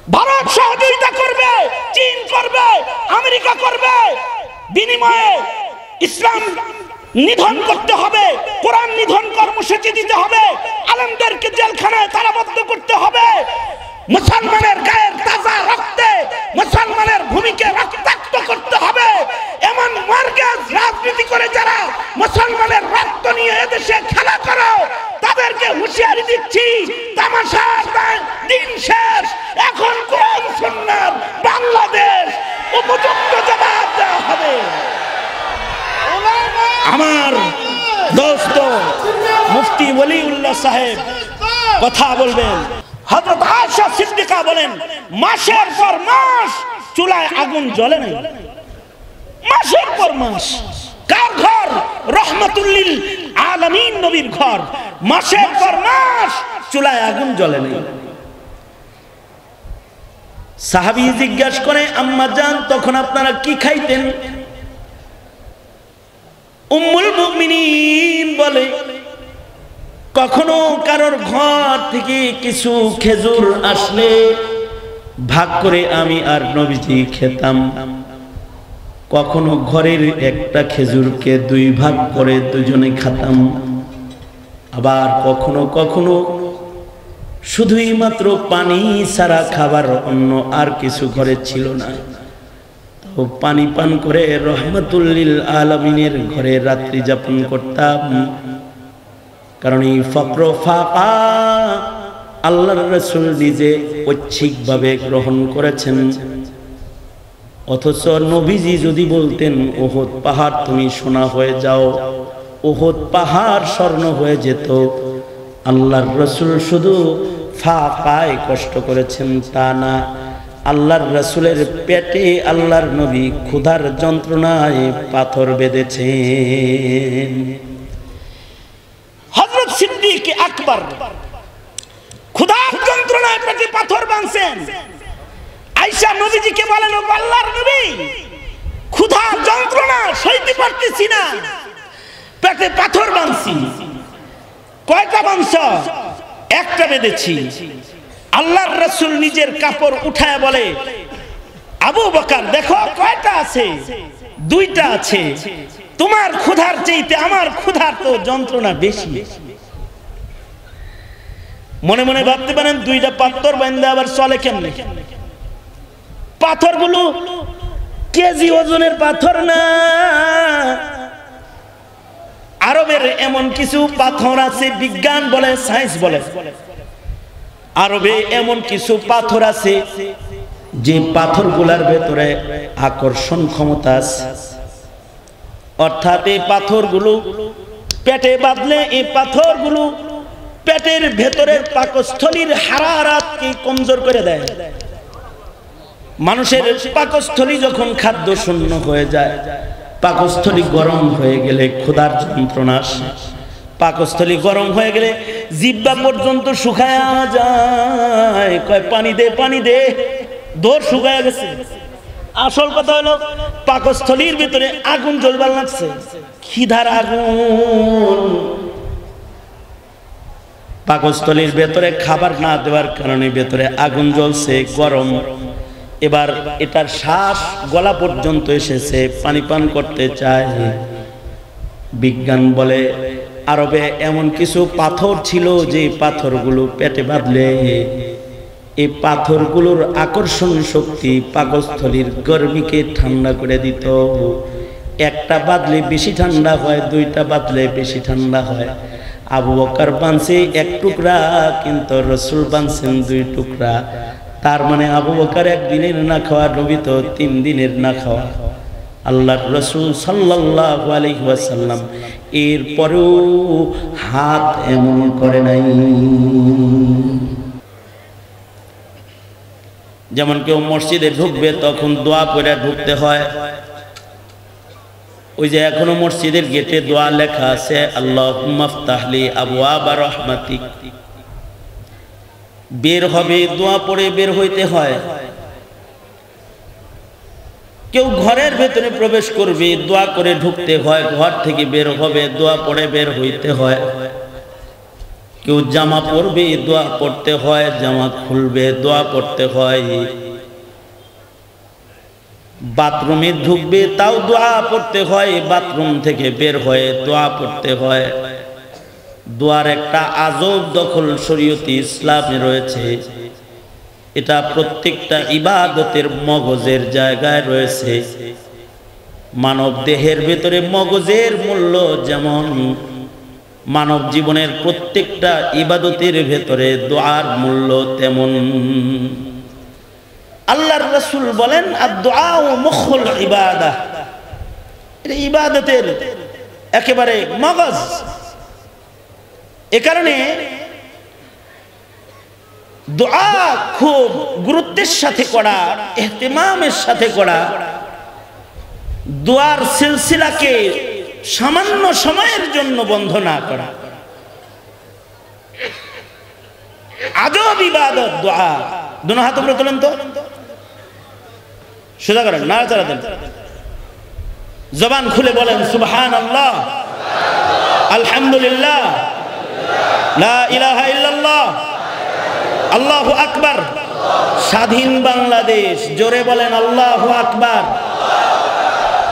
ভারত সহযোগিতা করবে, চীন করবে, আমেরিকা করবে, বিনিময়ে ইসলাম নিধন করতে হবে, কোরআন নিধন কর্মসূচি দিতে হবে, আলেমদেরকে জেলখানায় তালাবদ্ধ করতে হবে, মুসলমানের গায়ের তাজা রক্তে মুসলমানের ভূমিকে রক্তাক্ত করতে হবে। এমন মর্গেজ রাজনীতি করে যারা মুসলমানের রক্ত নিয়ে এদেশে খেলা করো, তাদেরকে হুঁশিয়ারি দিচ্ছি, তামাশার দিন শেষ। এখন কোরআন সুন্নাহর বাংলাদেশ উপযুক্ত জবাব দেওয়া হবে। আমার দোস্ত মুফতি ওলিউল্লাহ সাহেব কথা বলবেন। হযরত আয়েশা সিদ্দিকা বলেন, মাসের পর মাস চুলায় আগুন জ্বলে না। মাসের পর মাস। কার ঘর? রহমাতুল লিল আলামিন নবীর ঘর। মাসের পর মাস চুলায় আগুন জ্বলে না। সাহাবী জিজ্ঞাসা করে, আম্মা জান তখন আপনারা কি খাইতেন? উম্মুল মুমিনিন বলে, কখনো কারোর ঘর থেকে কিছু খেজুর আসলে ভাগ করে আমি আর নবীজি খেতাম। কখনো ঘরের একটা খেজুরকে দুই ভাগ করে দুজনে খেতাম। আবার কখনো কখনো শুধুই মাত্র পানি ছাড়া খাবার অন্য আর কিছু ঘরে ছিল না, তো পানি পান করে রহমাতুল লিল আলামিনের ঘরে রাত্রি যাপন করতাম। কারণ এই ফকর ফাকা আল্লাহর রাসূল নিজে ঐচ্ছিকভাবে গ্রহণ করেছেন। অথচ নবীজি যদি বলতেন উহুদ পাহাড় তুমি সোনা হয়ে যাও, উহুদ পাহাড় স্বর্ণ হয়ে যেত। আল্লাহর রাসূল শুধু ফাকায় কষ্ট করেছেন তা না, আল্লাহর রাসূলের পেটে আল্লাহর নবী ক্ষুধার যন্ত্রণায় পাথর বেঁধেছেন। হযরত সিদ্দিক আকবর ক্ষুধার যন্ত্রণায় পেটে পাথর বাঁধছেন। আয়েশা নবীজিকে বলেন, ও আল্লাহর নবী, ক্ষুধার যন্ত্রণা সইতে পারতেছি না, পেটে পাথর বাঁধছি। কয়টা বাঁধছ? একটা বেঁধেছি। আল্লাহর রাসূল নিজের কাপড় উঠায় বলে, আবু বকর দেখো কয়টা আছে? দুইটা আছে। তোমার ক্ষুধার চাইতে আমার ক্ষুধার তো যন্ত্রণা বেশি। মনে মনে ভাবতে পারেন, দুইটা পাথর বাঁধলে আবার চলে কেমনে? পাথরগুলো কেজি ওজনের পাথর না। আরবের এমন কিছু পাথর আছে, বিজ্ঞান বলে, সায়েন্স বলে, আরবে এমন কিছু পাথর আছে যে পাথরগুলোর ভেতরে আকর্ষণ ক্ষমতা আছে। অর্থাৎ এই পাথরগুলো পেটে বাঁধলে এই পাথরগুলো পেটের ভেতরের পাকস্থলীর হারারাতকে কমজোর করে দেয়। মানুষের পাকস্থলী যখন খাদ্য শূন্য হয়ে যায়, পাকস্থলী গরম হয়ে গেলে ক্ষুধার যন্ত্রণা আসে। পাকস্থলী গরম হয়ে গেলে জিহ্বা পর্যন্ত শুকায় যায়। কয় পানি দে, পানি দে, দৌড় শুকায় গেছে। আসল কথা হলো পাকস্থলীর ভিতরে আগুন জ্বলবার লাগছে, খিদার আগুন। পাকস্থলীর ভেতরে খাবার না দেওয়ার কারণে ভেতরে আগুন জ্বলছে, গরম। এবার এটার শ্বাস গলা পর্যন্ত এসেছে, পানি পান করতে চায়। বিজ্ঞান বলে আরবে এমন কিছু পাথর ছিল যে পাথরগুলো পেটে বাঁধলে এই পাথরগুলোর আকর্ষণ শক্তি পাকস্থলীর গরমিকে ঠান্ডা করে দিত। একটা বাঁধলে বেশি ঠান্ডা হয়, দুইটা বাঁধলে বেশি ঠান্ডা হয়। আবু বকর বাঁধছে এক টুকরা, কিন্তু রাসূল বাঁধছেন দুই টুকরা। তার মানে আবু বকর একদিনের না খাওয়া, নবী তো 3 দিনের না খাওয়া। আল্লাহর রাসূল সাল্লাল্লাহু আলাইহি ওয়াসাল্লাম এরপরেও হাত এমন করে নাই। যেমন কেউ মসজিদে ঢুকবে তখন দোয়া করে ঢুকতে হয়। ওই যে এখনো মসজিদের গেটে দোয়া লেখা আছে, আল্লাহুম্মা ইফতাহলি আবওয়াবা রাহমাতিক। বের হবে দোয়া পড়ে বের হইতে হয়। কেউ ঘরের ভেতরে প্রবেশ করবে, দোয়া করে ঢুকতে হয়। ঘর থেকে বের হবে, দোয়া পড়ে বের হইতে হয়। কেউ জামা পরবে দোয়া পড়তে হয়, জামা খুলবে দোয়া পড়তে হয়, বাথরুমে ঢুকবে তাও দোয়া পড়তে হয়, বাথরুম থেকে বের হয়ে দোয়া পড়তে হয়। দোয়ার একটা আজব দখল শরীয়তে ইসলামে রয়েছে। এটা প্রত্যেকটা ইবাদতের মগজের জায়গায় রয়েছে। মানব দেহের ভেতরে মগজের মূল্য যেমন, মানব জীবনের প্রত্যেকটা ইবাদতের ভেতরে দোয়ার মূল্য তেমন। আল্লাহর রাসূল বলেন আদ-দুআউ মুখুল ইবাদাহ, এটা ইবাদতের একেবারে মগজ। এ কারণে দোয়া খুব গুরুত্বের সাথে করা, ইহতিমামের সাথে করা, দোয়ার সিলসিলাকে সামান্য সময়ের জন্য বন্ধ না করা। আজব ইবাদত দোয়া। দুনো হাত উপরে তোলেন তো, সোজা করেন, নাড়াচাড়া দেন, জবান খুলে বলেন সুবহানাল্লাহ, আলহামদুলিল্লাহ, লা ইলাহা ইল্লাল্লাহ, আল্লাহু আকবার। স্বাধীন বাংলাদেশ, জোরে বলেন আল্লাহু আকবার।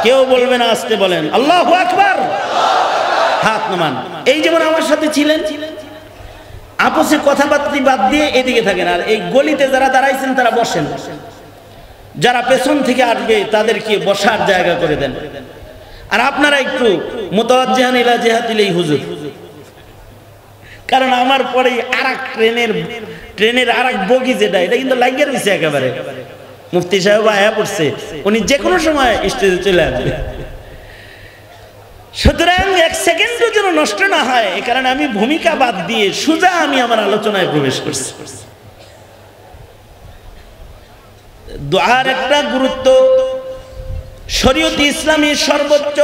কেউ বলবে না, আসতে বলেন আল্লাহু আকবার। হাত নামান। এই যেমন আমার সাথে ছিলেন, আপসে কথাবার্তা বাদ দিয়ে এদিকে থাকেন, আর এই গলিতে যারা দাঁড়াইছেন তারা বসেন, যারা পেছন থেকে আসবে তাদেরকে বসার জায়গা করে দেন। আর আপনারা একটু মুতাওয়াজ্জিহান ইলা জিহাতিল হুজুর, কারণ আমার পরে আরেক ট্রেনের আরেক বগি যেটা, এটা কিন্তু লাগিয়ে রয়েছে একেবারে। মুফতি সাহেব আয়া পড়ছে, উনি যে কোনো সময় স্টেজে চলে আসবে। সুতরাং এক সেকেন্ডও যেন নষ্ট না হয়, এ কারণে আমি ভূমিকা বাদ দিয়ে সোজা আমি আমার আলোচনায় প্রবেশ করছি। দোয়ার একটা গুরুত্ব শরীয়তে ইসলামী সর্বোচ্চ।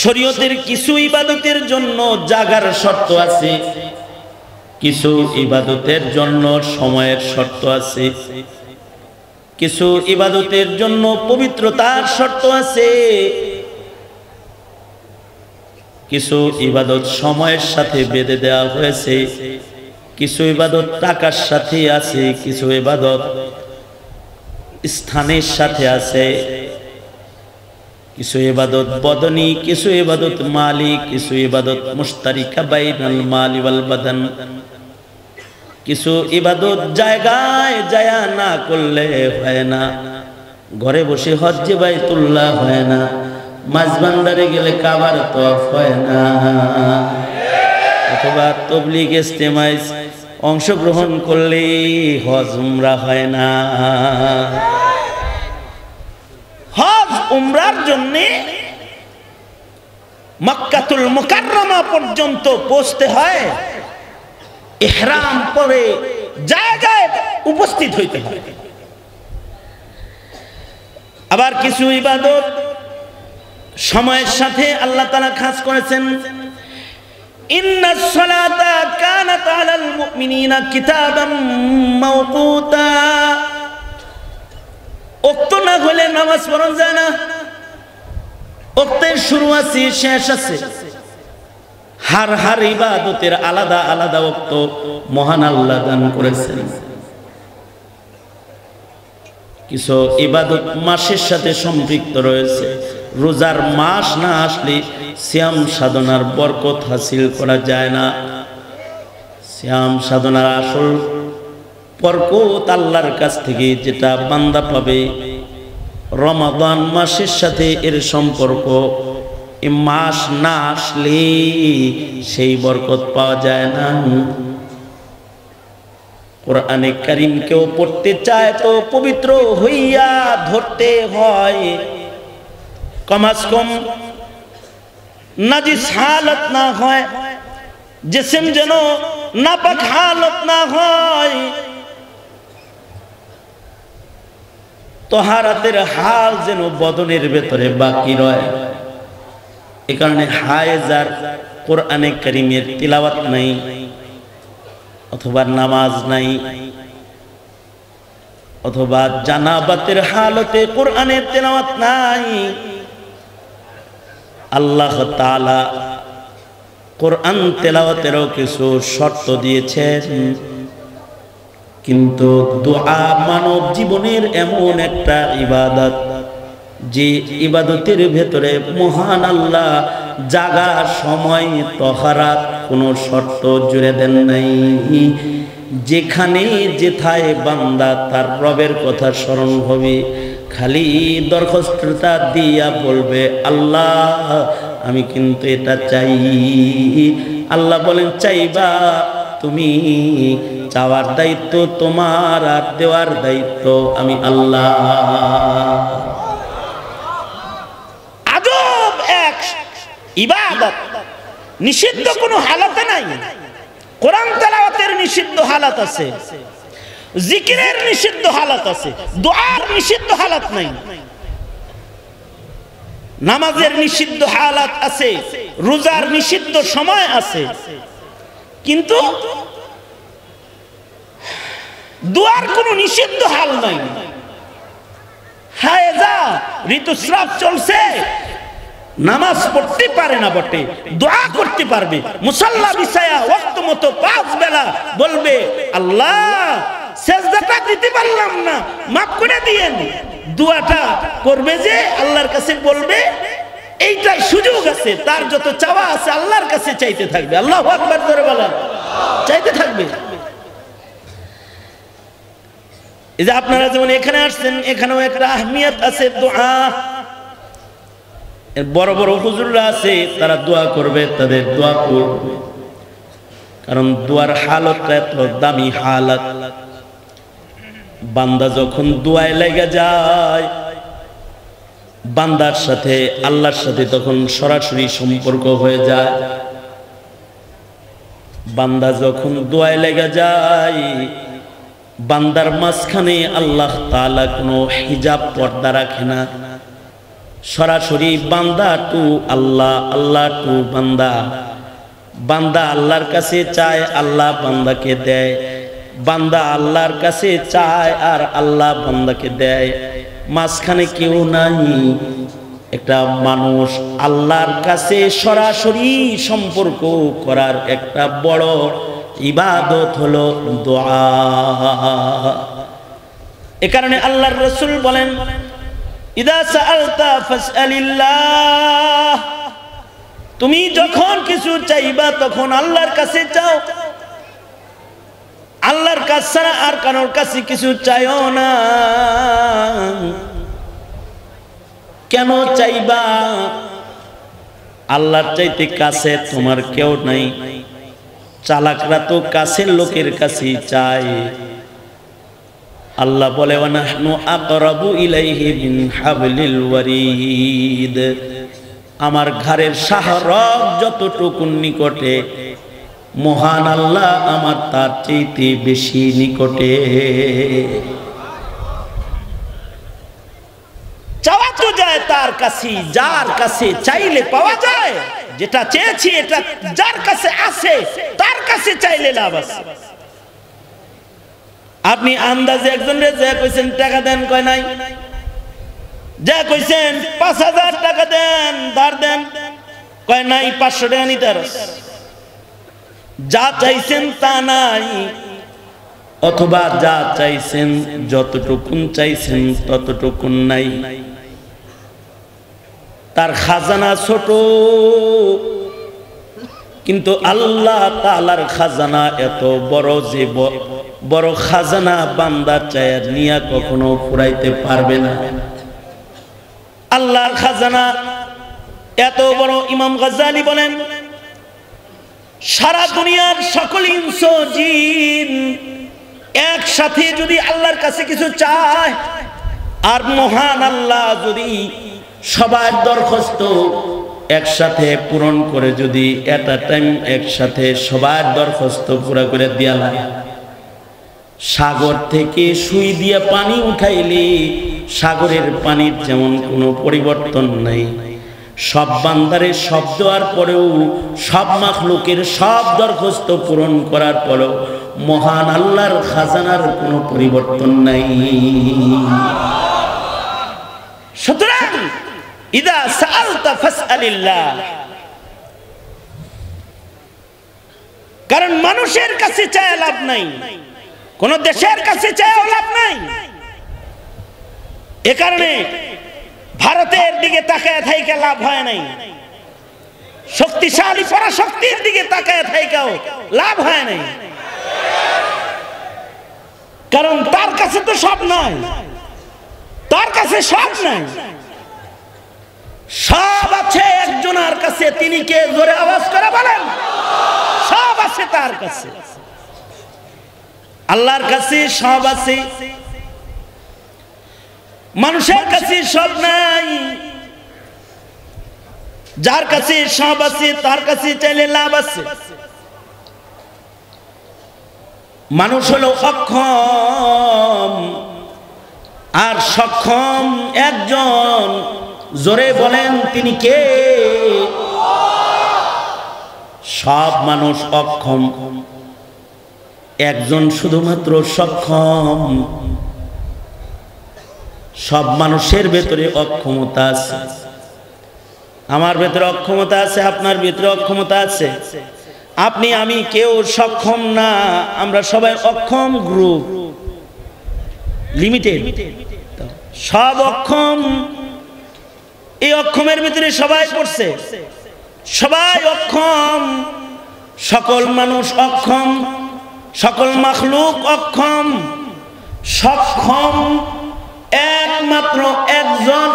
শরীয়তের কিছু ইবাদতের জন্য জাগার শর্ত আছে, কিছু ইবাদতের জন্য সময়ের শর্ত আছে, কিছু ইবাদতের জন্য পবিত্রতার শর্ত আছে, কিছু ইবাদত সময়ের সাথে বেঁধে দেওয়া হয়েছে, কিছু ইবাদত টাকার সাথে আছে, কিছু ইবাদত স্থানের সাথে আছে, কিছু ইবাদত বদনী, কিছু ইবাদত মালি, কিছু ইবাদত মুশতারিকা বাইনাল মালি ওয়াল বাদান। কিছু ইবাদত জায়গায় যায়া না করলে হয় না। ঘরে বসে হজ্জে বাইতুল্লাহ হয় না, মাঝবান্দারে গেলে কাবার তওয়াফ হয় না, অথবা তাবলীগ ইজতেমায় অংশগ্রহণ করলে হজ উমরা হয় না। হজ উমরার জন্য মক্কাতুল মুকাররমা পর্যন্ত পৌঁছতে হয়, ইহরাম পরে জায়গায় উপস্থিত হইতে হয়। আবার কিছু ইবাদত সময়ের সাথে আল্লাহ তাআলা খাস করেছেন। ইন্নাস সালাতা কানাত আলাল মুমিনিনা কিতাবাম মাওকুতা। ওয়াক্ত না হলে নামাজ পড়া যায় না। ওয়াক্তের শুরু আছে, শেষ আছে। হার ইবাদতের আলাদা আলাদা ওয়াক্ত মহান আল্লাহ দান করেছেন। কিছু ইবাদত মাসের সাথে সম্পৃক্ত রয়েছে। রোজার মাস না আসলে সিয়াম সাধনার বরকত হাসিল করা যায় না। সিয়াম সাধনার আসল বরকত আল্লাহর কাছ থেকে যেটা বান্দা পাবে, রমাদান মাসের সাথে এর সম্পর্ক। এই মাস না আসলে সেই বরকত পাওয়া যায় না। কোরআনে কারীম কেউ পড়তে চায় তো পবিত্র হইয়া ধরতে হয়, কমাস কম নাজিস হালত না হয়, জিসম যেন নাপাক হালত না হয়, তাহারাতের হাল যেন বদনের ভেতরে বাকি রয়। এ কারণে হায়েজার কোরআনে কারীমের তিলাওয়াত নাই, অথবা নামাজ নাই, অথবা জানাবাতের হালতে কোরআনের তিলাওয়াত নাই, আল্লাহ তাআলা কোরআন তেলাওয়াতেরও কিছু শর্ত দিয়েছেন, কিন্তু দোয়া মানব জীবনের এমন একটা ইবাদত যে ইবাদতের ভেতরে মহান আল্লাহ জাগা সময় তহারাত কোনো শর্ত জুড়ে দেন নাই। যেখানে যেথায় বান্দা তার রবের কথা স্মরণ হবে, খালি দরখাস্তটা দিয়া বলবে আল্লাহ আমি কিন্তু এটা চাই। আল্লাহ বলেন চাইবা তুমি, চাওয়ার দায়িত্ব তোমার আর দেওয়ার দায়িত্ব আমি আল্লাহ। আজব এক ইবাদত, নিষিদ্ধ কোনো হালাতে নাই। কোরআন তেলাওয়াতের নিষিদ্ধ হালাত আছে, জিকিরের নিষিদ্ধ হালাত আছে, দোয়ার নিষিদ্ধ হালাত নাই। নামাজের নিষিদ্ধ হালাত আছে, রোজার নিষিদ্ধ সময় আছে, কিন্তু দোয়ার কোনো নিষিদ্ধ হাল নাই। হায়জা ঋতুস্রাব চলছে, নামাজ পড়তে পারে না বটে, দোয়া করতে পারবে। মুসাল্লা বিছায়া ওয়াক্ত মতো 5 বেলা বলবে আল্লাহ সেজদাটা দিতে পারলাম না, মাফ করে দিয়েন। দোয়াটা করবে যে আল্লাহর কাছে বলবে, এইটাই সুযোগ আছে। তার যত চাওয়া আছে আল্লাহর কাছে চাইতে থাকবে। আল্লাহু আকবার জোরে বলেন, চাইতে থাকবে। এই যে আপনারা যেমন এখানে আসছেন, এখানেও একটা আহমিয়ত আছে দোয়া। বড় বড় হুজুররা আছে, তারা দোয়া করবে, তাদের দোয়া করবে, কারণ দোয়ার হালতটা এত দামি হালত। বান্দা যখন দোয়ায় লেগে যায়, বান্দার সাথে আল্লাহর সাথে তখন সরাসরি সম্পর্ক হয়ে যায়। বান্দা যখন দোয়ায় লেগে যায়, বান্দার মাঝখানে আল্লাহ তাআলা কোনো হিজাব পর্দা রাখে না। সরাসরি বান্দা টু আল্লাহ, আল্লাহ টু বান্দা। বান্দা আল্লাহর কাছে চায়, আল্লাহ বান্দাকে দেয়। বান্দা আল্লাহর কাছে চায় আর আল্লাহ বান্দাকে দেয়। মাঝখানে কেউ নাই। একটা মানুষ আল্লাহর কাছে সরাসরি সম্পর্ক করার একটা বড় ইবাদত হলো দোয়া। এ কারণে আল্লাহর রাসূল বলেন ইদা সাআলতা ফাসআলিল্লাহ, তুমি যখন কিছু চাইবা তখন আল্লাহর কাছে চাও। আল্লাহর কাছে ছাড়া আর কারোর কাছে কিছু চাইও না। কেন চাইবা? আল্লাহর চাইতে কাছে তোমার কেউ নাই। চালাকরা তো কাছের লোকের কাছে চায়। আল্লাহ বলে ওয়ানাহনু আকরাবু ইলাইহি মিন হাবলিল ওয়ারিদ, আমার ঘরের শাহরগ যতটুকু নিকটে, মহান আল্লাহ আমার তার চাইতে বেশি নিকটে। চাওয়া তো যায় তার কাছে, যার কাছে চাইলে পাওয়া যায়। যেটা চেয়েছি এটা যার কাছে আছে তার কাছে চাইলে লাভ আছে। আপনি আন্দাজে একজনের যা কইছেন টাকা দেন, কয় নাই। যা কইছেন 5000 টাকা দেন, ধার দেন, কয় নাই 500 টাকা নিতে পারস। যা চাইছেন তা নাই, অথবা যা চাইছেন যতটুকুন চাইছেন ততটুকুন নাই। তার খাজানা ছোট, কিন্তু আল্লাহ তাআলার খাজানা এত বড় যে বড় খাজানা বান্দা চায় নিয়া কখনো ফুরাইতে পারবে না। আল্লাহর খাজানা এত বড়। ইমাম গাজ্জালী বলেন সারা দুনিয়ার সকল ইনস জিন একসাথে যদি আল্লাহর কাছে কিছু চায়, আর মহান আল্লাহ যদি সবার দরখাস্ত একসাথে পূরণ করে, যদি এট আ টাইম একসাথে সবার দরখাস্ত পুরা করে দেয়া লাগে, সাগর থেকে সুই দিয়ে পানি উঠাইলে সাগরের পানির যেমন কোনো পরিবর্তন নাই। সব বান্দারে সব দেওয়ার পরেও, সব মাখলুকের সব দরখাস্ত পূরণ করার পরেও মহান আল্লাহর খাজানার কোনো পরিবর্তন নাই। সুতরাং ইদা সাআলতা ফাসআলিল্লাহ, কারণ মানুষের কাছে চায় লাভ নাই, কোন দেশের কাছে চায় লাভ নাই। এ কারণে ভারতের দিকে তাকায় থাইকা লাভ হয় নাই, শক্তিশালী পরাশক্তির দিকে তাকায় থাইকাও লাভ হয় নাই। কারণ তার কাছে তো সব নাই, তার কাছে সব নাই, সব আছে একজনের কাছে। তিনি কে? জোরে আওয়াজ করে বলেন। সব আছে তার কাছে, আল্লাহর কাছে সব আছে, মানুষের কাছে সব নাই। যার কাছে সব আছে তার কাছে চাইলে লাভ আছে। মানুষ হলো অক্ষম আর সক্ষম একজন। জোরে বলেন তিনি কে? সব মানুষ অক্ষম, একজন শুধুমাত্র সক্ষম। সব মানুষের ভেতরে অক্ষমতা আছে, আমার ভেতরে অক্ষমতা আছে, আপনার ভেতরে অক্ষমতা আছে। আপনি আমি কেউ সক্ষম না, আমরা সবাই অক্ষম গ্রুপ, লিমিটেড, সব অক্ষম। এই অক্ষমের ভিতরে সবাই পড়ছে, সবাই অক্ষম। সকল মানুষ অক্ষম, সকল মাখলুক অক্ষম। সক্ষম একমাত্র একজন,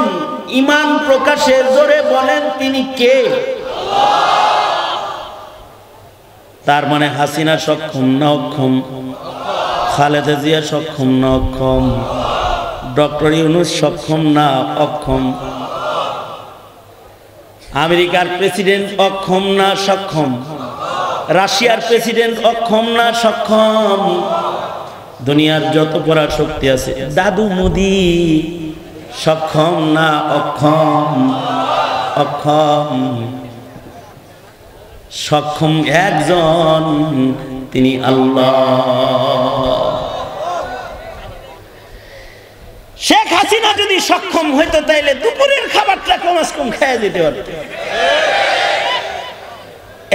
ঈমান প্রকাশে জোরে বলেন তিনি কে? তার মানে হাসিনা সক্ষম না অক্ষম? খালেদা জিয়া সক্ষম না অক্ষম? ডক্টর ইউনূস সক্ষম না অক্ষম? আমেরিকার প্রেসিডেন্ট অক্ষম না সক্ষম? রাশিয়ার প্রেসিডেন্ট অক্ষম না সক্ষম? দুনিয়ার যত পরাশক্তি আছে, দাদু মোদি সক্ষম না অক্ষম? অক্ষম। সক্ষম একজন, তিনি আল্লাহ। শেখ হাসিনা যদি সক্ষম হইতো তাইলে দুপুরের খাবারটা কমাস কম খেয়ে যেতে পারত।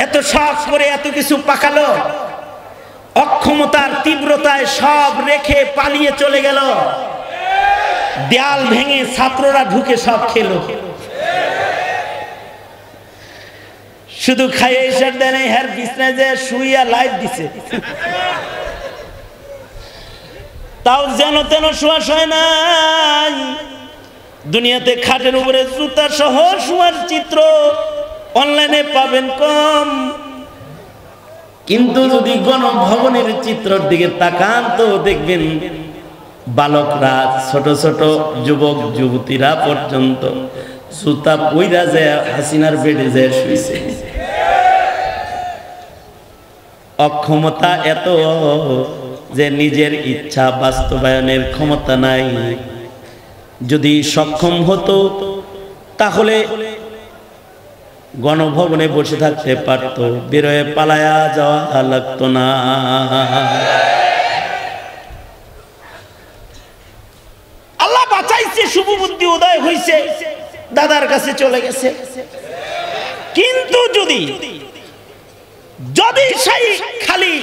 এত সাহস করে এত কিছু পাকালো, অক্ষমতার তীব্রতায় সব রেখে পালিয়ে চলে গেল। দেয়াল ভেঙে ছাত্ররা ঢুকে সব খেলো। শুধু খাইয়ে এসে দেন, হের বিছনায় যে শুইয়া লাইট দিছে, তাও যেন তেন শোয়া হয় নাই। দুনিয়াতে খাটের উপরে জুতা সহ শোয়ার চিত্র অনলাইনে পাবেন কম, কিন্তু যদি গণভবনের চিত্রের দিকে তাকান তো দেখবেন বালকরা, ছোট ছোট যুবক যুবতীরা পর্যন্ত জুতা পইরা যায় হাসিনার বেডে যায় শুইছে। অক্ষমতা এত যে নিজের ইচ্ছা বাস্তবায়নের ক্ষমতা নাই। যদি সক্ষম হতো তাহলে গণভবনে বসে থাকতে পারতো, বেরোয় পালায়া যাওয়া লাগতো না। আল্লাহ বাঁচাইছে, শুভ বুদ্ধি উদয় হইছে, দাদার কাছে চলে গেছে। কিন্তু যদি সেই খালি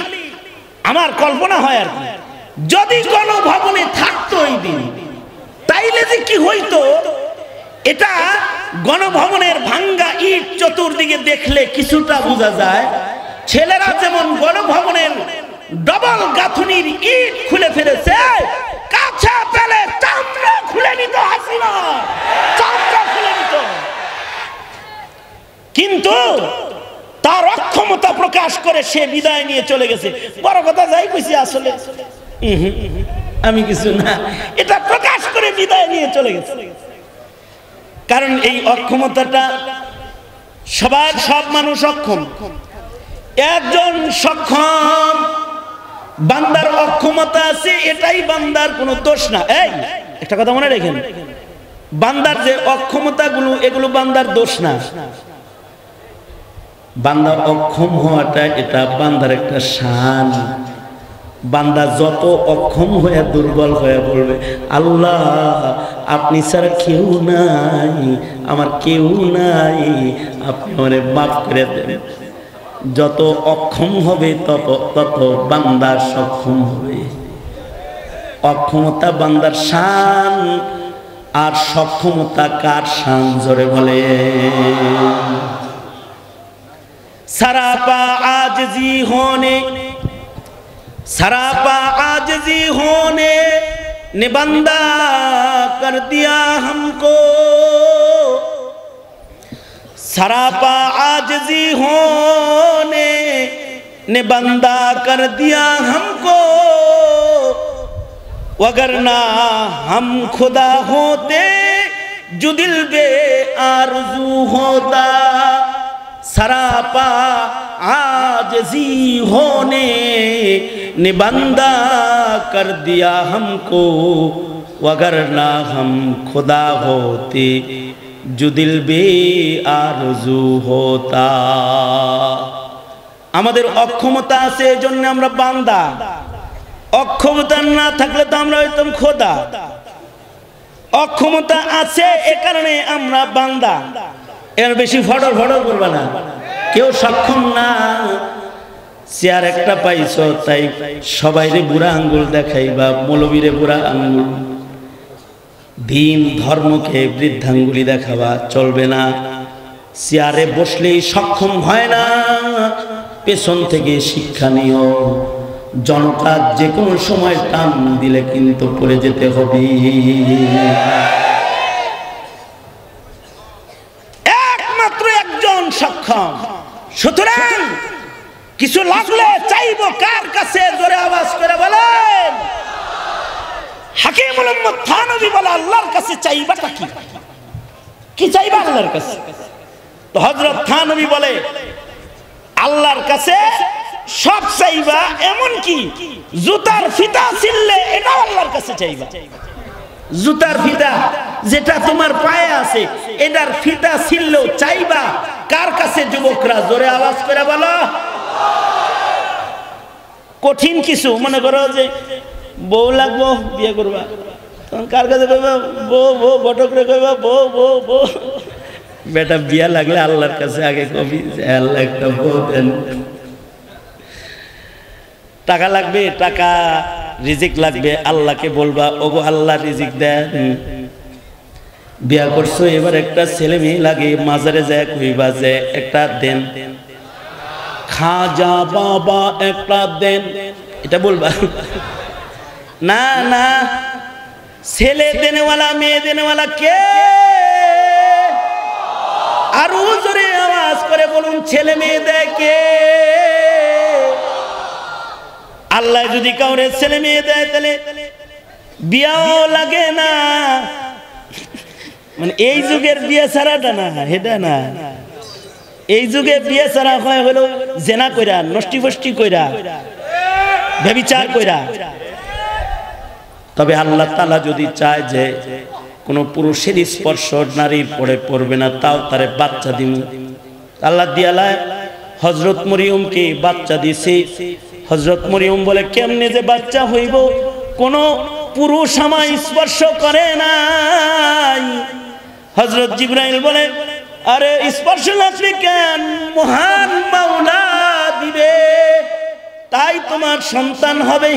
আমার কল্পনা হয় আর কি, যদি গণভবনে থাকতো এই দিন, তাইলে যে কি হইতো এটা গণভবনের ভাঙ্গা ইট চতুর্দিকে দেখলে কিছুটা বোঝা যায়। ছেলেরা যেমন গণভবনের ডবল গাঁথুনির ইট খুলে ফেলেছে, কাছে পেলে চামড়া খুলে নিত হাসিনা, চামড়া খুলে নিত। কিন্তু তার অক্ষমতা প্রকাশ করে সে বিদায় নিয়ে চলে গেছে। বড় কথা যাই কইছি, আসলে আমি কিছু না, এটা প্রকাশ করে বিদায় নিয়ে চলে গেছে। কারণ এই অক্ষমতাটা সব মানুষ অক্ষম, একজন সক্ষম। বান্দার অক্ষমতা আছে, এটাই বান্দার কোনো দোষ না। এই একটা কথা মনে রাখেন, বান্দার যে অক্ষমতাগুলো এগুলো বান্দার দোষ না। বান্দা অক্ষম হওয়াটা এটা বান্দার একটা শান। বান্দা যত অক্ষম হয়ে দুর্বল হয়ে বলবে, আল্লাহ আপনি ছাড়া কেউ নাই, আমার কেউ নাই, আপনি আমারে মাফ করে দেন। যত অক্ষম হবে তত বান্দা সক্ষম হবে। অক্ষমতা বান্দার শান, আর সক্ষমতা কার শান? জোরে বলে। सरापा आजिज़ी होने ने बंदा कर दिया हमको, सरापा आजिज़ी होने ने बंदा कर दिया हमको, वगरना हम खुदा होते जो दिल बे आरज़ू होता। सरापा आजिज़ी होने ने बंदा कर दिया हमको, वगरना हम खुदा होते जो दिल बे आरज़ू होता। আমাদের অক্ষমতা আছে এজন্য আমরা বান্দা, অক্ষমতা না থাকলে তো আমরা হইতাম খোদা। অক্ষমতা আছে এ কারণে আমরা বান্দা। এর বেশি ফটর করবা না। কেউ সক্ষম না, চেয়ার একটা পাইছো তাই সবাইরে বুড়া আঙ্গুল দেখাইবা, মৌলবীরে বুড়া আঙ্গুল, দিন ধর্মকে বৃদ্ধাঙ্গুলি দেখাবা, চলবে না। চেয়ারে বসলেই সক্ষম হয় না, পেছন থেকে শিক্ষা নিও। জনতা যে কোনো সময় টান দিলে কিন্তু পড়ে যেতে হবে। একমাত্র একজন সক্ষম। সুতরাং কিছু লাগলে চাইবো কার কাছে? জোরে আওয়াজ করে বলেন। হাকিমুল উম্মত থানভী বলে আল্লাহর কাছে চাইবাটা কি? কি চাইবা আল্লাহর কাছে? তো হযরত থানভী বলে আল্লাহর কাছে সব চাইবা, এমন কি জুতার ফিতা ছিললে এটাও আল্লাহর কাছে চাইবা। জুতার ফিতা যেটা তোমার পায়ে আছে এটার ফিতা ছিললেও চাইবা। কার কাছে যুবকরা? জোরে আওয়াজ করে বলো। কঠিন কিছু, মনে করো যে বউ লাগবো, বিয়ে করবা, তখন কার কাছে কইবা? বউ ঘটকরে কইবা বউ। বেটা বিয়া লাগলে আল্লাহর কাছে আগে কবি আল্লাহ একটা বউ দেন। টাকা লাগবে, টাকা রিজিক লাগবে, আল্লাহকে বলবা ওগো আল্লাহ রিজিক দেন। বিয়া করছো, এবার একটা ছেলে মেয়ে লাগে, মাজারে যায় কইবা যে একটা দেন, খাজা বাবা একটা দেন, এটা বলবা না। না, ছেলে দেনেওয়ালা মেয়ে দেনেওয়ালা কে? আরো জোরে আওয়াজ করে বলুন, ছেলে মেয়ে দেয় কে? আল্লাহ যদি কাউরে ছেলে মেয়ে দেয় তাহলে বিয়াও লাগে না। মানে এই যুগের বিয়ে ছাড়াটা না, এটা না। এই যুগে বিয়ে ছাড়া হয় হলো জেনা কইরা, নষ্টি ফষ্টি কইরা, ব্যভিচার কইরা। তবে আল্লাহ তাআলা যদি চায় যে কোন পুরুষের স্পর্শ নারীর পরে পড়বে না, তাও তারে বাচ্চা দিন। আল্লাহ দিয়ালায় হযরত মরিয়মকে বাচ্চা দিছে। হযরত মরিয়ম বলে কেমনে যে বাচ্চা হইব? কোন পুরুষ আমায় স্পর্শ করে নাই। হযরত জিবরাইল বলে আরে স্পর্শ লাগবে কেন? মহান মাওলা দিবে, তাই তোমার সন্তান হবে।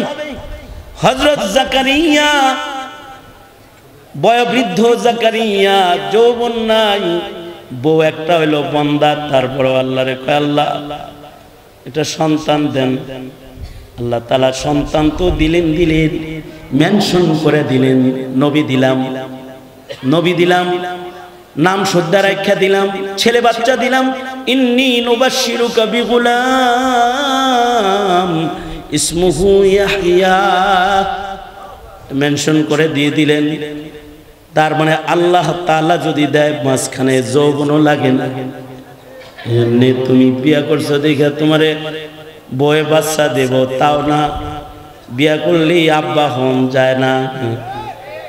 হযরত জাকারিয়া, বয়োবৃদ্ধ জাকারিয়া, যৌবন নাই, বউ একটা হইলো বান্দা, তারপর আল্লাহরে কয় আল্লাহ এটা সন্তান দেন। আল্লাহ তাআলা সন্তান তো দিলেন, মেনশন করে দিলেন নবী দিলাম, নাম শ্রদ্ধা রাখা দিলাম, ছেলে বাচ্চা দিলাম। ইন্নী নুবাশশিরুকা বিগুলাম ইসমুহু ইয়াহইয়া, মেনশন করে দিয়ে দিলেন। তার মানে আল্লাহ তাআলা যদি দেয়, মাঝখানে যৌবনও লাগে না। এমনি তুমি বিয়া করছো দেখে তোমারে বয়ে বাচ্চা দেব, তাও না। বিয়া করলেই আব্বা হন যায় না,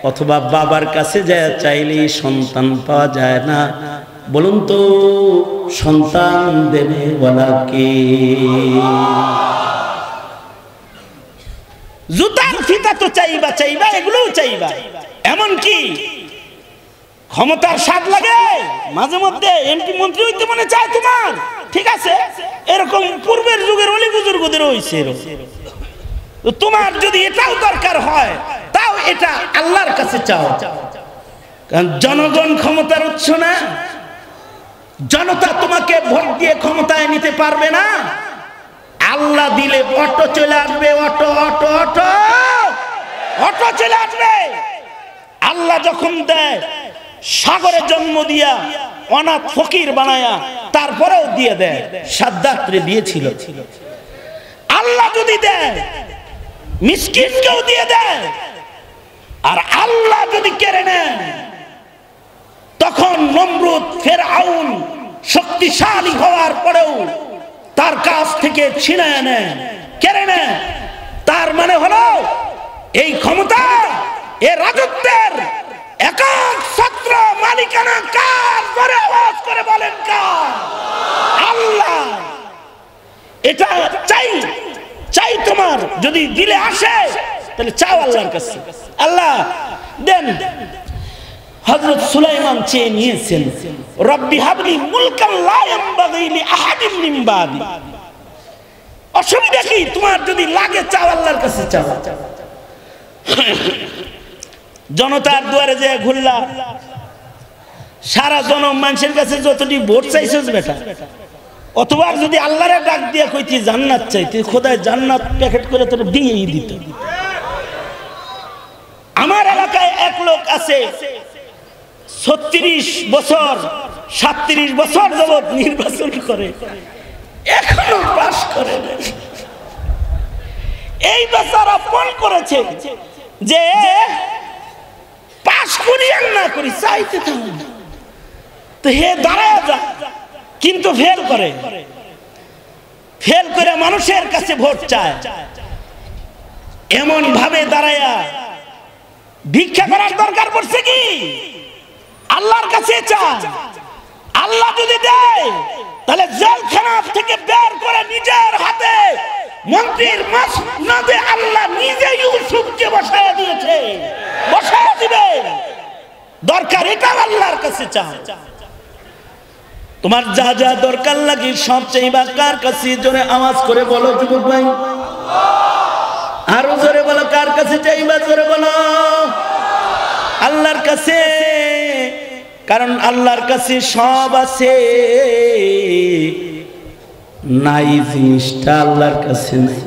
অথবা বাবার কাছে যায় চাইলেই সন্তান পাওয়া যায় না। বলুন তো সন্তান দেবে ওয়ালা কে? জুতার ফিতা তো চাইবা, এগুলোও চাইবা। এমন কি ক্ষমতার স্বাদ লাগে মাঝে মধ্যে? এমপি মন্ত্রী হইতে মনে চায় তোমার, ঠিক আছে, এরকম পূর্বের যুগের ওলি বুজুর্গদের হইছে। তো তোমার যদি এটাও দরকার হয় তাও এটা আল্লাহর কাছে চাও, কারণ জনগণ ক্ষমতার উৎস না। জনতা তোমাকে ভোট দিয়ে ক্ষমতায় নিতে পারবে না। আল্লাহ দিলে অটো চলে আসবে, অটো অটো অটো অটো চলে আসবে। আল্লাহ যখন দেয়, সাগরে জন্ম দিয়া অনাথ ফকির বানায়া তারপরেও দিয়ে দেয়। সাদ্দাতরে দিয়েছিল। আল্লাহ যদি দেয় মিসকিনকেও দিয়ে দেয়। আর আল্লাহ যদি কেড়ে নেন, তখন নমরুদ ফেরাউন শক্তিশালী হওয়ার পরেও তার কাছ থেকে ছিনিয়ে নেন, কেড়ে নেন। তার মানে হলো এই ক্ষমতা, এই রাজত্বের একক ছত্র মালিকানা কার? করে আওয়াজ করে বলেন কার? আল্লাহ। এটা চাই চাই তোমার যদি দিলে আসে তাহলে চাও আল্লাহর কাছে, আল্লাহ দেন। হযরত সুলাইমান চেয়ে নিয়েছেন, রব্বি হাবলি মুলকান লা ইয়ানবাগি লি আহাদিন মিন বাদি। অসুবিধা কি? তোমার যদি লাগে চাও আল্লাহর কাছে চাও। জনতার দুয়ারে যে ঘুরলা, সারা জনম মানুষের কাছে যতটি ভোট চাইছস বেটা, অতবার যদি আল্লাহরে ডাক দিয়ে কইতি জান্নাত চাইতে, খোদায় জান্নাত প্যাকেট করে তোর দিয়েই দিত। আমার এলাকায় এক লোক আছে 36 বছর 37 বছর যাবত নির্বাচন করে, এখনো পাস করে না। এই বেচারা ফোন করেছে যে পাস করি আর না করি চাইতে থাকুন, তো হে দাঁড়ায় যা, কিন্তু ফেল করে। ফেল করে মানুষের কাছে ভোট চায়, এমন ভাবে দাঁড়ায়া ভিক্ষা করার দরকার পড়ছে কি? আল্লাহর কাছে চায়। আল্লাহ যদি দেয় তাহলে জেলখানা থেকে বের করে নিজের হাতে মন্ত্রীর মাসনদে আল্লাহ নিজে ইউসুফকে বসায় দিয়েছে, বসায় দিবে। দরকার এটা আল্লাহর কাছে চাও। তোমার যা যা দরকার লাগে সব চাইবা কার কাছে? জোরে আওয়াজ করে বলো যুবক ভাই, আরো জোরে বলো, কার কাছে চাইবা? জোরে বলো, আল্লাহর কাছে। কারণ আল্লাহর কাছে সব আছে, নাই জিনিসটা আল্লাহর কাছে নাই।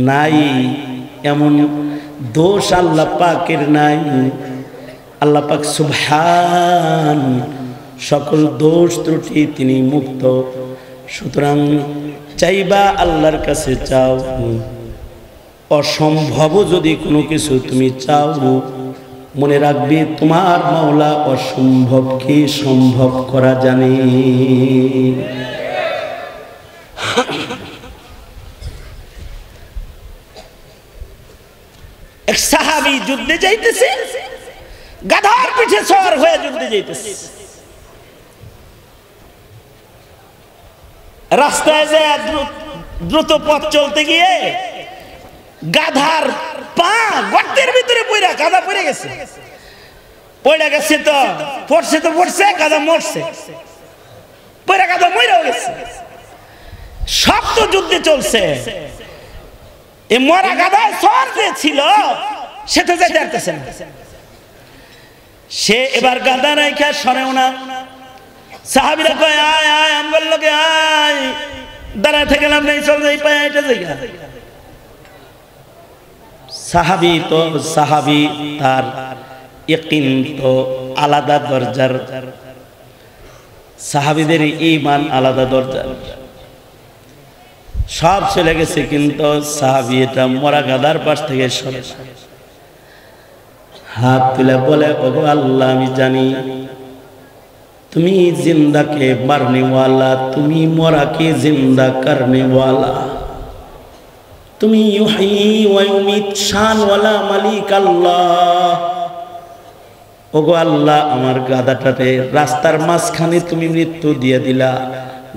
নাই এমন দোষ আল্লাহ পাকের নাই। আল্লাহ পাক সুবহান, সকল দোষ ত্রুটি তিনি মুক্ত। সুতরাং চাইবা আল্লাহর কাছে চাও। অসম্ভব যদি কোনো কিছু তুমি চাও, মনে রাখবে তোমার মাওলা অসম্ভবকে সম্ভব করা জানে। এক সাহাবী যুদ্ধে যাইতেছে, গাধার পিঠে সওয়ার হয়ে যুদ্ধে যাইতেছে। রাস্তায় যে দ্রুত পথ চলতে গিয়ে গাধার পা গর্তের ভিতরে পড়ে, গাধা পড়ে গেছে। পড়ে গেছে তো পড়ছে, তো পড়ছে, গাধা মরছে, পড়ে গাধা মরেও গেছে। সব তো যুদ্ধে চলছে। এই মরা গাধায় সওয়ার যে ছিল সে তো যেতে পারতেছে না। সে এবার গাধা রাইখা সরেও না। সাহাবীরা কয় আয় আয়, আমগর লোকে আয়, দাঁড়ায় থেকে লাভ নেই, চল যাই, পায় এটা জায়গা। সাহাবী তো সাহাবী, তার ইয়াকিন তো আলাদা দরজার। সাহাবীদের ঈমান আলাদা দরজার। সব চলে গেছে, কিন্তু সাহাবী এটা মরা গাধার পাশ থেকে সরে হাত তুলে বলে, ওগো আল্লাহ, আমি জানি তুমি জিন্দাকে মারনে ওয়ালা, তুমি মরাকে জিন্দা করনে ওয়ালা, তুমি ইউহি ওয়া ইউমিত শান ওয়ালা মালিক আল্লাহ। ওগো আল্লাহ, আমার গাধাটাতে রাস্তার মাঝখানে তুমি মৃত্যু দিয়ে দিলা।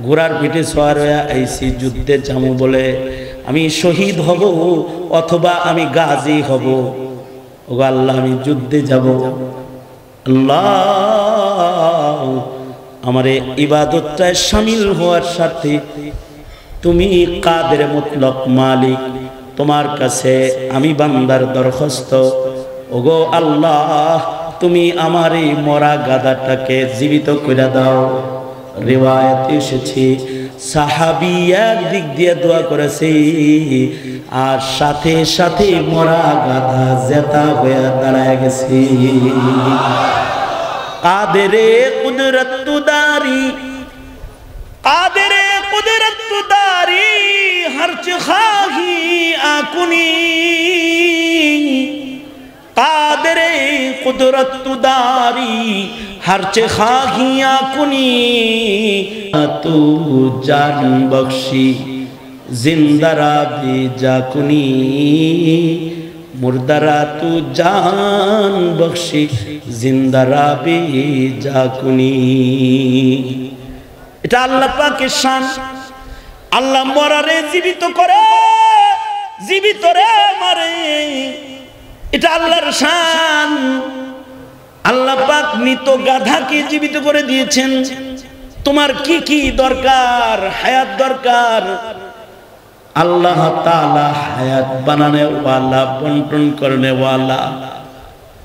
ঘোড়ার পিঠে সওয়ার হয়ে আইছি যুদ্ধে যাবো বলে, আমি শহীদ হব অথবা আমি গাজী হব। ওগো আল্লাহ, আমি যুদ্ধে যাব। আল্লাহ, আমারে ইবাদতটায় শামিল হওয়ার সাথে তুমি কাদের মুতলক মালিক, তোমার কাছে আমি বান্দার দরখাস্ত, ওগো আল্লাহ তুমি আমার এই মরা গাধাটাকে জীবিত করে দাও। রিওয়ায়াতে এসেছে সাহাবিয়ার দিক দিয়ে দোয়া করেছে, আর সাথে সাথে মরা গাধা জেতা হয়ে দাঁড়ায় গেছে। কাদেরে কুদরত তুদারি, কাদেরে কুদরত তুদারি, হরচ খাহি আকুনি, কাদেরে কুদরত তুদারি, हर्च खाहिया कुनी, तू जान बख्शी जिंदरा भी जाकुनी, मुर्दरा तू जान बख्शी जिंदरा भी जाकुनी। এটা আল্লাহ পাকের শান। আল্লাহ মরারে জীবিত করে, জীবিত রে মারে, এটা আল্লাহর শান। আল্লাহ পাক মৃত গাধাকে জীবিত করে দিয়েছেন। তোমার কি কি দরকার? হায়াত দরকার। আল্লাহ তাআলা হায়াত বানানে ওয়ালা, বন্টন করনে ওয়ালা,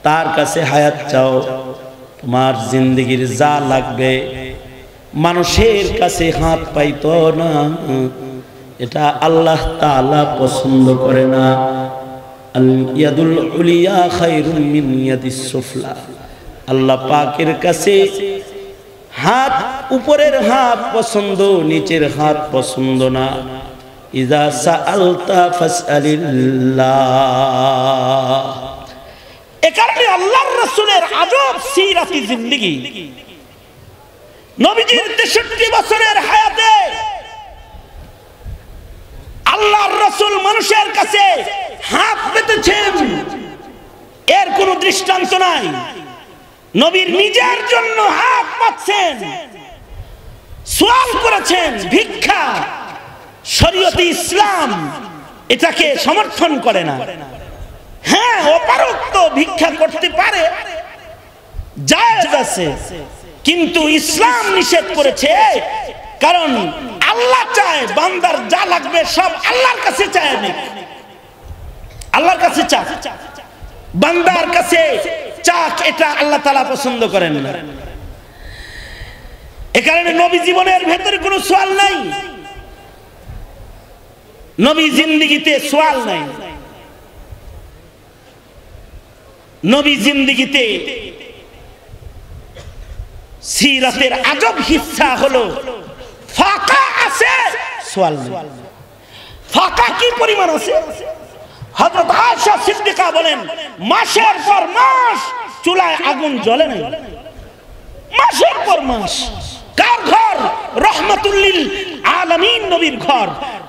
তার কাছে হায়াত চাও। তোমার জিন্দেগির যা লাগবে মানুষের কাছে হাত পাইতো না, এটা আল্লাহ তাআলা পছন্দ করে না। আল ইয়াদুল উলিয়া খায়রুম মিন ইয়াদিস সুফলা, আল্লাহ পাকের কাছে হাত, উপরের হাত পছন্দ, নিচের হাত পছন্দ না। ইযা সাআলতা ফাসআলিল্লাহ। এ কারণে আল্লাহর রাসূলের আজব সিরাতি জিন্দেগি, নবীজির 63 বছরের হায়াতে আল্লাহর রাসূল মানুষের কাছে হাত পেতেছেন, এর কোনো দৃষ্টান্ত নাই। নবীর নিজের জন্য হাত পাচ্ছেন, সওয়াল করেছেন, ভিক্ষা। শরীয়তে ইসলাম এটাকে সমর্থন করে না। হ্যাঁ, অপারক্ত ভিক্ষা করতে পারে, জায়েজ আছে, কিন্তু ইসলাম নিষেধ করেছে। কারণ আল্লাহ চায় বান্দার যা লাগবে সব আল্লাহর কাছে চায়, আল্লাহর কাছে চায়, বান্দার কাছে চাক, এটা আল্লাহ তাআলা পছন্দ করেন না। এ কারণে নবী জীবনের ভেতরে কোনো সওয়াল নাই, নবী জিন্দেগিতে সওয়াল নাই। নবী জিন্দেগিতে সিরাতের আজব হিস্সা হলো ফাঁকা আছে, সওয়াল নেই। ফাঁকা কি পরিমাণ আছে? হযরত আয়েশা সিদ্দিকা বলেন, মাসের পর মাস চুলায় আগুন জ্বলে না, মাসের পর মাস। কার ঘর? রহমাতুল লিল আলামিন নবীর ঘর।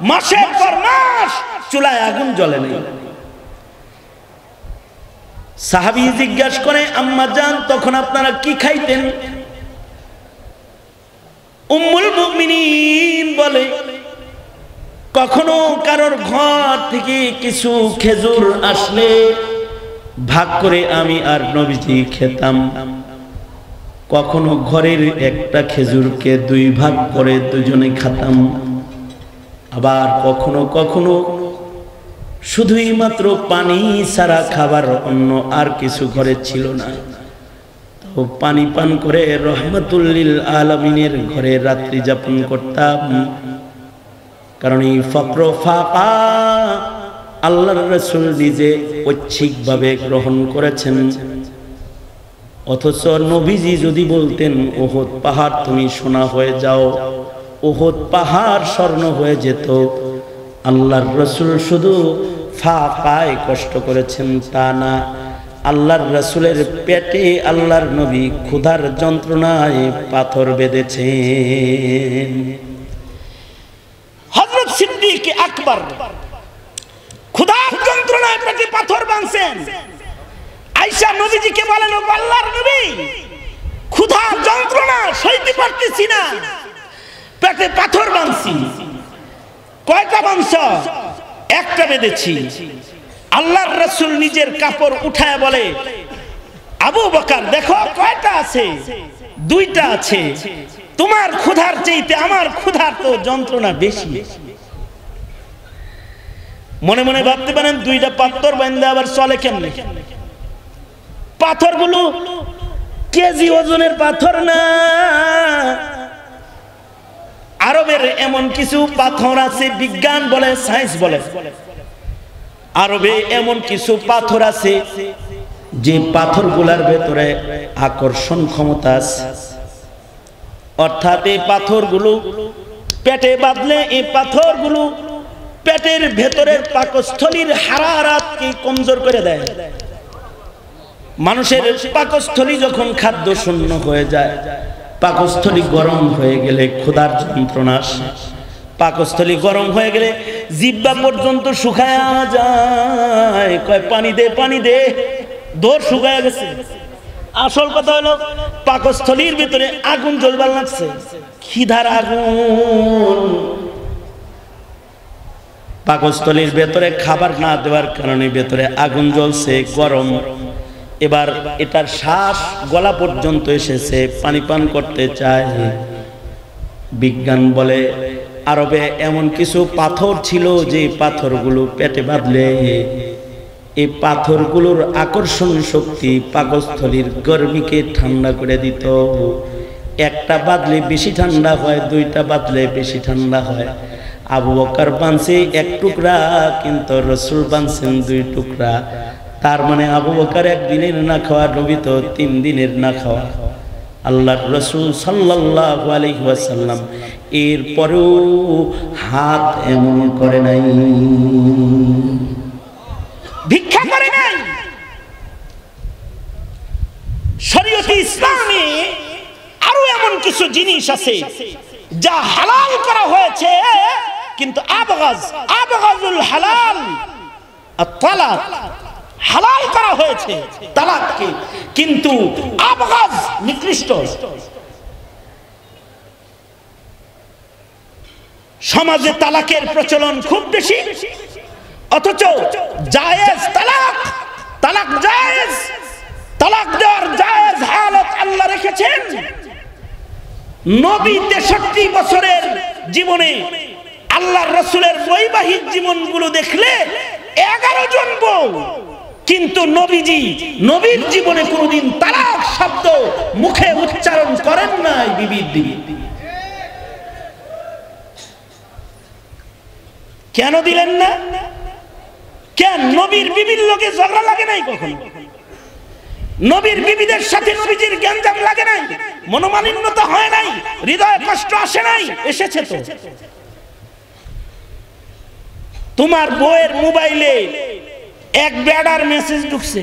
মাসের পর মাস চুলায় আগুন জ্বলে না। সাহাবী জিজ্ঞাসা করে, আম্মা জান তখন আপনারা কি খাইতেন? উম্মুল মুমিনিন বলে, কখনো কারোর ঘর থেকে কিছু খেজুর আসলে ভাগ করে আমি আর নবীজি খেতাম। কখনো ঘরের একটা খেজুরকে 2 ভাগ করে দুজনে খেতাম। আবার কখনো কখনো শুধুই মাত্র পানি ছাড়া খাবার, অন্য আর কিছু ঘরে ছিল না, তো পানি পান করে রহমাতুল লিল আলামিনের ঘরে রাত্রি যাপন করতাম। কারণ এই ফকর ফাঁকা আল্লাহর রাসূল নিজে ঐচ্ছিকভাবে গ্রহণ করেছেন। অথচ নবীজি যদি বলতেন উহুদ পাহাড় তুমি সোনা হয়ে যাও, উহুদ পাহাড় স্বর্ণ হয়ে যেত। আল্লাহর রাসূল শুধু ফাঁকায় কষ্ট করেছেন তা না, আল্লাহর রাসূলের পেটে আল্লাহর নবী ক্ষুধার যন্ত্রণায় পাথর বেঁধেছেন। হযরত সিদ্দিক আকবর ক্ষুধার যন্ত্রণায় পেটে পাথর বাঁধছেন। আয়েশা নবীজিকে বলেন, ও আল্লাহর নবী, ক্ষুধার যন্ত্রণা সইতে পারতেছি না, পেটে পাথর বাঁধছি। কয়টা বাঁধছ? একটা বেঁধেছি। আল্লাহর রাসূল নিজের কাপড় উঠায় বলে, আবু বকর দেখো কয়টা আছে? 2টা আছে। তোমার ক্ষুধার চাইতে আমার ক্ষুধার তো যন্ত্রণা বেশি। মনে মনে ভাবতে পারেন দুইটা পাথর বাঁধলে আবার চলে কেমনে? পাথরগুলো কেজি ওজনের পাথর না। আরবের এমন কিছু পাথর আছে, বিজ্ঞান বলে, সায়েন্স বলে, আরবে এমন কিছু পাথর আছে যে পাথরগুলোর ভেতরে আকর্ষণ ক্ষমতা আছে। অর্থাৎ এই পাথরগুলো পেটে বাঁধলে এই পাথরগুলো পেটের ভেতরের পাকস্থলীর হারারাতকে কমজোর করে দেয়। মানুষের পাকস্থলী যখন খাদ্য শূন্য হয়ে যায়, পাকস্থলী গরম হয়ে গেলে ক্ষুধার যন্ত্রণা আসে। পাকস্থলী গরম হয়ে গেলে জিহ্বা পর্যন্ত শুকায় যায়, কয় পানি দে পানি দে, দৌড় শুকায় গেছে। আসল কথা হলো পাকস্থলীর ভিতরে আগুন জ্বলবার লাগছে, খিদার আগুন। পাকস্থলীর ভেতরে খাবার না দেওয়ার কারণে ভেতরে আগুন জ্বলছে, গরম। এবার এটার শ্বাস গলা পর্যন্ত এসেছে, পানি পান করতে চায়। বিজ্ঞান বলে আরবে এমন কিছু পাথর ছিল যে পাথরগুলো পেটে বাঁধলে এই পাথরগুলোর আকর্ষণ শক্তি পাকস্থলীর গর্মিকে ঠান্ডা করে দিত। একটা বাঁধলে বেশি ঠান্ডা হয়, দুইটা বাঁধলে বেশি ঠান্ডা হয়। আবু বকর বাঁধছে এক টুকরা, কিন্তু রসুল বাঁধছেন 2 টুকরা। তার মানে আবু বকর একদিনের না খাওয়া, নবী তো 3 দিনের না খাওয়া। আল্লাহর রাসূল সাল্লাল্লাহু আলাইহি ওয়াসাল্লাম এরপরেও হাত এমন করে নাই, ভিক্ষা করে নাই। শরীয়তে ইসলামে আরো এমন কিছু জিনিস আছে যা হালাল করা হয়েছে, কিন্তু আবগাজুল হালাল আত-তালাক, হালাল করা হয়েছে তালাককে, কিন্তু আবগাজ নিকৃষ্ট। সমাজে তালাকের প্রচলন খুব বেশি, অথচ জায়েজ তালাক, তালাক জায়েজ, তালাক দেওয়ার জায়েজ হালত আল্লাহ রেখেছেন। নবী 63 বছরের জীবনে আল্লাহর রাসূলের বৈবাহিক জীবনগুলো দেখলে 11 জন বউ, কিন্তু নবীর জীবনে কোনোদিন তালাক শব্দ মুখে উচ্চারণ করেন নাই বিবির দিকে। কেন দিলেন না? কেন? নবীর বিবির লোকে ঝগড়া লাগে নাই কখনো? নবীর বিবিদের সাথে নবীজির গ্যাঞ্জাম লাগে নাই? মনোমালিন্যতা হয় নাই? হৃদয়ে কষ্ট আসে নাই? এসেছে তো। তোমার বউয়ের মোবাইলে এক বেড়ার মেসেজ ঢুকছে,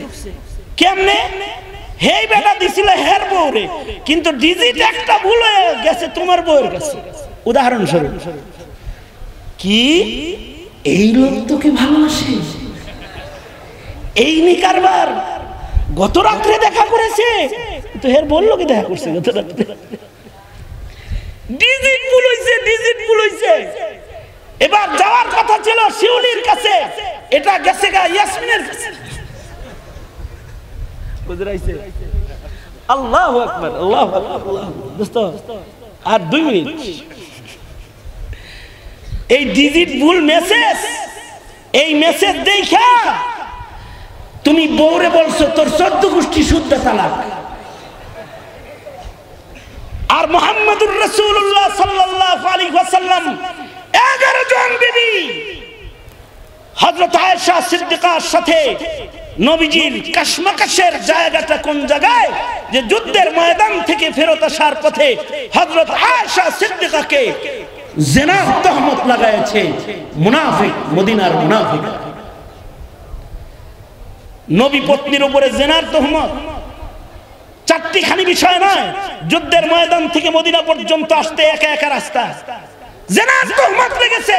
কেমনে? হেই বেড়া দিছিল হের বউরে, কিন্তু ডিজিট একটা ভুল হয়ে গেছে তোমার বউয়ের কাছে। উদাহরণস্বরূপ, কি এই লোক তোকে ভালোবাসে, এই নি কারবার, গত রাত্রে দেখা করেছে তো। হের বললো কি দেখা করছে গত রাত্রে? ডিজিট ভুল হইছে, ডিজিট ভুল হইছে। এবার যাওয়ার কথা ছিল শিউলির কাছে, এটা গেছে গা ইয়াসমিনের কাছে। বুঝরাইছে? আল্লাহু আকবার, আল্লাহু আকবার। দোস্ত আর 2 মিনিট। এই ডিজিট ভুল মেসেজ, এই মেসেজ দেখা তুমি বউরে বলছো তোর 14 গোষ্ঠী শুদ্ধ তালাক। আর মুহাম্মদুর রাসূলুল্লাহ সাল্লাল্লাহু আলাইহি ওয়াসাল্লাম 11 জন বিবি হযরত আয়েশা সিদ্দিকার সাথে নবীজির কাশমাকাশের জায়গাটা কোন জায়গায়? যে যুদ্ধের ময়দান থেকে ফেরত আসার পথে হযরত আয়েশা সিদ্দিকাকে জিনার তহমত লাগাইছে মুনাফিক, মদিনার মুনাফিক। নবী পত্নীর উপরে জিনার তহমত 4টি বিষয় নয়, যুদ্ধের ময়দান থেকে মদিনা পর্যন্ত আসতে একা একা রাস্তা, জিনার তহমত লেগেছে।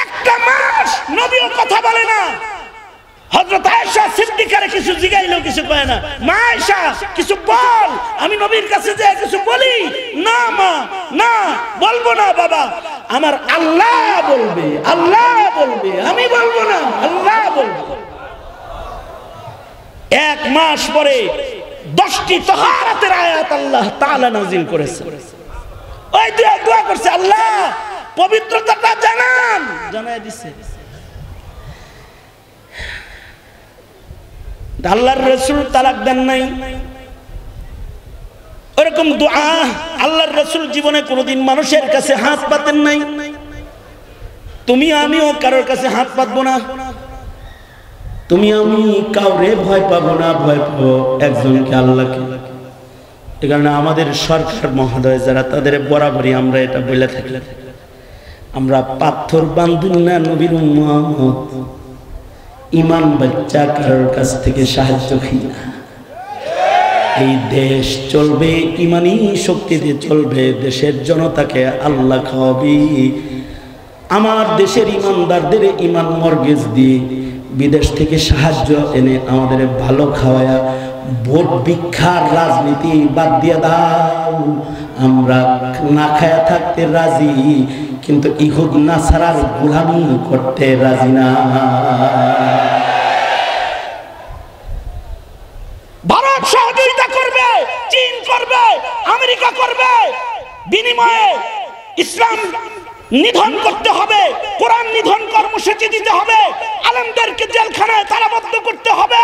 একটা মাস নবীও কথা বলে না। হযরত আয়েশা সিদ্দিকারে কিছু জিগাইলো, কিছু কয় না। মা আয়েশা কিছু বল, আমি নবীর কাছে যাই কিছু বলি। না মা, না বলবো না বাবা, আমার আল্লাহ বলবে, আল্লাহ বলবে, আমি বলবো না, আল্লাহ বলবে। 1 মাস পরে 10টি তাহারাতের আয়াত আল্লাহ তাআলা নাযিল করেছেন। ওই দোয়া করছে, আল্লাহ পবিত্রতাটা জানান, জানাই দিছে। আল্লাহর রাসূল তালাক দেন নাই, ওরকম দোয়া আল্লাহর রাসূল জীবনে কোনোদিন মানুষের কাছে হাত পাতেন নাই। তুমি আমিও কারোর কাছে হাত পাতবো না, তুমি আমি কাউরে ভয় পাবো না, ভয় পাবো একজনকে, আল্লাহকে। এই কারণে আমাদের সরকার মহোদয় যারা, তাদের বরাবরই আমরা এটা বলে থাকি, আমরা পাথর বান্ধুন না নবীর উম্মত, ইমান বাচ্চা কারোর কাছ থেকে সাহায্য খাই না। এই দেশ চলবে ইমানি শক্তিতে চলবে, দেশের জনতাকে আল্লাহ খাওয়াবি। আমার দেশের ইমানদারদের ইমান মর্গেজ দিয়ে বিদেশ থেকে সাহায্য এনে আমাদের ভালো খাওয়ায়া, ভোট ভিক্ষার রাজনীতি বাদ দিয়ে দাও। আমরা না খায়া থাকতে রাজি, কিন্তু ইহুদ নাসারার গোলামি করতে রাজি না। ভারত সহযোগিতা করবে, চীন করবে, আমেরিকা করবে, বিনিময়ে ইসলাম নিধন করতে হবে, কোরআন নিধন কর্মসূচি দিতে হবে, আলেমদেরকে জেলখানায় তালাবদ্ধ করতে হবে,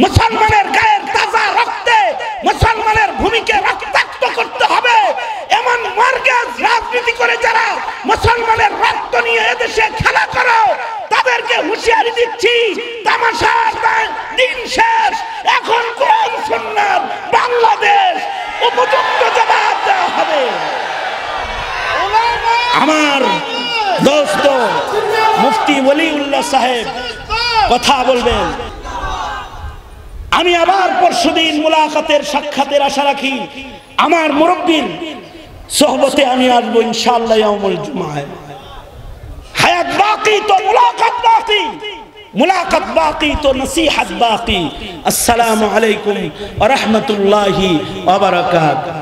মুসলমানের গায়ের তাজা রক্তে মুসলমানের ভূমিকে রক্তাক্ত করতে হবে। এমন মর্গেজ রাজনীতি করে যারা মুসলমানের রক্ত নিয়ে এদেশে খেলা করো, তাদেরকে হুঁশিয়ারি দিচ্ছি, তামাশার দিন শেষ। এখন কোরআন সুন্নাহর বাংলাদেশ, উপযুক্ত জবাব দেওয়া হবে। আমার দোস্ত মুফতি ওলিউল্লাহ সাহেব কথা বলবেন। আমি আবার পরশুদিন মুলাকাতের সাক্ষাতের আশা রাখি। আমার মুরব্বির সোহবতে আমি আসবো ইনশাআল্লাহ ইয়াউমুল জুমায়। হায়াত বাকি তো মুলাকাত বাকি, মুলাকাত বাকি তো নসিহত বাকি। আসসালামু আলাইকুম ওয়া রাহমাতুল্লাহি ওয়া বারাকাতুহু।